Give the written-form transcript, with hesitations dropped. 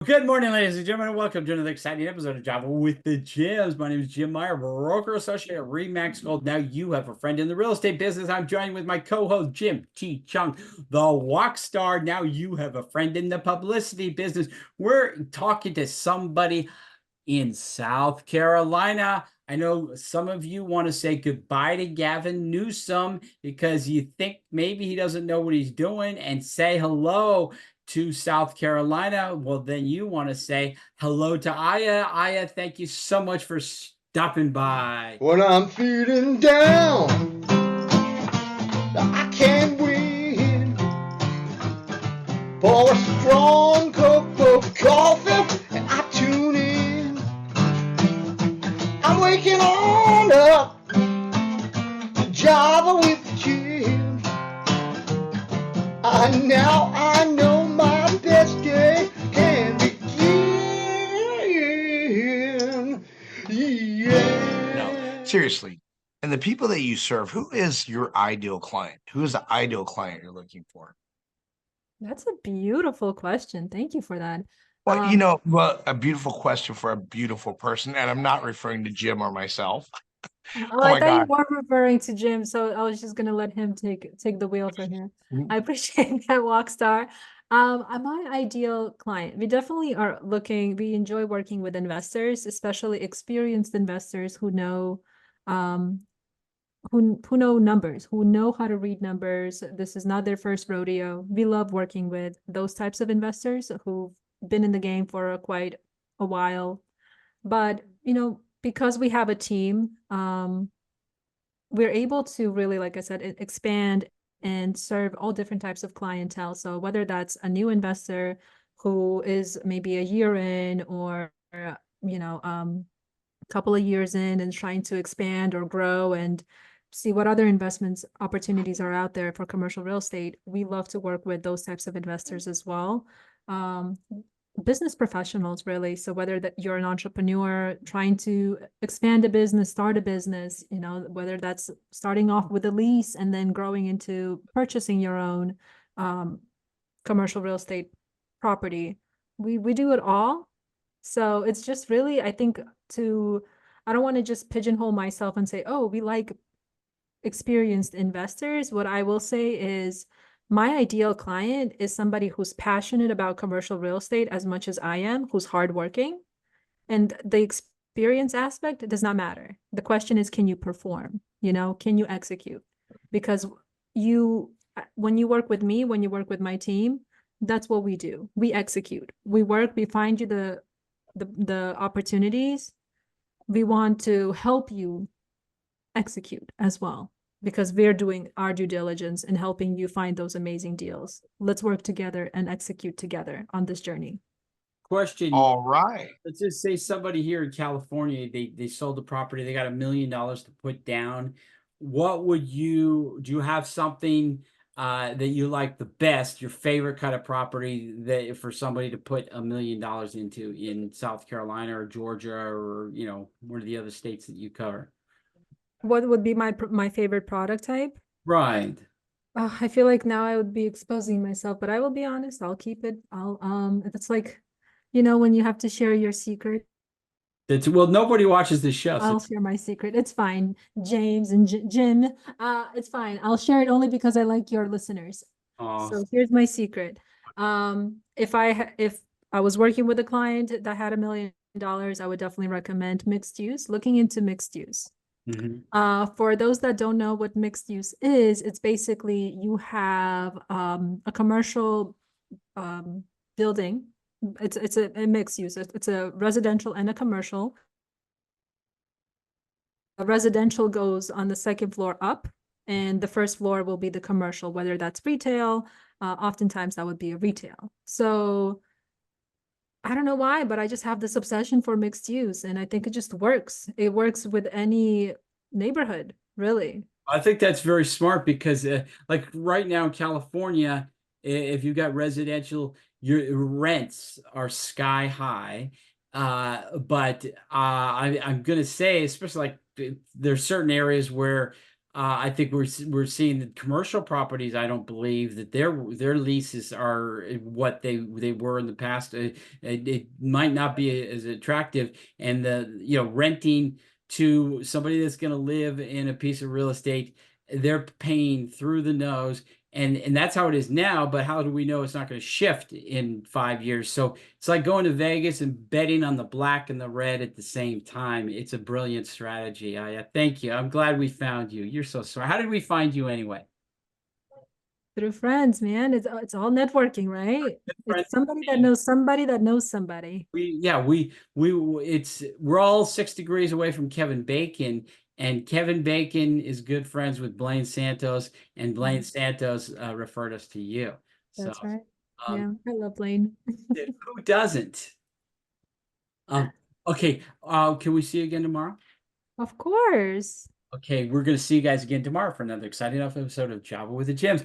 Good morning, ladies and gentlemen, and welcome to another exciting episode of Java with the Gems. My name is Jim Meyer, broker associate at Remax Gold. Now you have a friend in the real estate business. I'm joined with my co-host, Jim T. Chong, the Wok Star. Now you have a friend in the publicity business. We're talking to somebody in South Carolina. I know some of you want to say goodbye to Gavin Newsom because you think maybe he doesn't know what he's doing, and say hello to South Carolina. Well, then you want to say hello to Aya. Aya, thank you so much for stopping by. When I'm feeling down, I can't win. Pour a strong cup of coffee and I tune in. I'm waking on up to Java with the Jim. I know my best day can begin. Yeah. No, seriously. And the people that you serve, who is your ideal client? Who is the ideal client you're looking for? That's a beautiful question. Thank you for that. Well, a beautiful question for a beautiful person. And I'm not referring to Jim or myself. Oh, Oh I my thought you God. were referring to Jim, so I was just gonna let him take the wheel for him. I appreciate that, Walkstar. My ideal client. We definitely are looking. We enjoy working with investors, especially experienced investors who know, um, who know numbers, who know how to read numbers. This is not their first rodeo. We love working with those types of investors who've been in the game for quite a while. But because we have a team, we're able to really, like I said, expand and serve all different types of clientele. So whether that's a new investor who is maybe a year in, or a couple of years in and trying to expand or grow and see what other investments opportunities are out there for commercial real estate, we love to work with those types of investors as well. Business professionals, really. So whether that you're an entrepreneur trying to expand a business, start a business, whether that's starting off with a lease and then growing into purchasing your own commercial real estate property, we do it all. So it's just really, I think, I don't want to just pigeonhole myself and say, oh, we like experienced investors. What I will say is my ideal client is somebody who's passionate about commercial real estate as much as I am, who's hardworking. And the experience aspect does not matter. The question is, can you perform? Can you execute? Because when you work with me, when you work with my team, that's what we do. We execute. We work, we find you the opportunities. We want to help you execute as well, because we're doing our due diligence and helping you find those amazing deals. Let's work together and execute together on this journey. Question. All right. Let's just say somebody here in California, they sold the property, they got $1 million to put down. Do you have something that you like the best, your favorite kind of property that for somebody to put $1 million into in South Carolina or Georgia, or one of the other states that you cover? What would be my favorite product type? Right. I feel like now I would be exposing myself, but I will be honest. I'll keep it. It's like, when you have to share your secret. Well, nobody watches this show. I'll share my secret. It's fine, James and Jim. It's fine. I'll share it only because I like your listeners. So here's my secret. If I was working with a client that had $1 million, I would definitely recommend mixed use, looking into mixed use. For those that don't know what mixed use is, it's basically you have a commercial building. It's a mixed use. It's a residential and a commercial. A residential goes on the second floor up, and the first floor will be the commercial, whether that's retail. Oftentimes that would be a retail. So I don't know why, but I just have this obsession for mixed use, and I think it just works. It works with any neighborhood, really. I think that's very smart because, like right now in California, if you got residential, your rents are sky high. But I'm going to say, especially like there's certain areas where I think we're seeing that commercial properties. I don't believe that their leases are what they were in the past. It might not be as attractive, and renting to somebody that's going to live in a piece of real estate, they're paying through the nose, and that's how it is now. But how do we know it's not going to shift in 5 years? So it's like going to Vegas and betting on the black and the red at the same time. It's a brilliant strategy. I thank you. I'm glad we found you. You're so smart. How did we find you anyway? Through friends, man. It's all networking, right? Friends. It's somebody that knows somebody that knows somebody. We're all 6 degrees away from Kevin Bacon, and Kevin Bacon is good friends with Blaine Santos, and Blaine Santos referred us to you. That's So, right. Yeah, I love Blaine. who doesn't? Okay. Can we see you again tomorrow? Of course. Okay, we're going to see you guys again tomorrow for another exciting episode of Java with the Gems.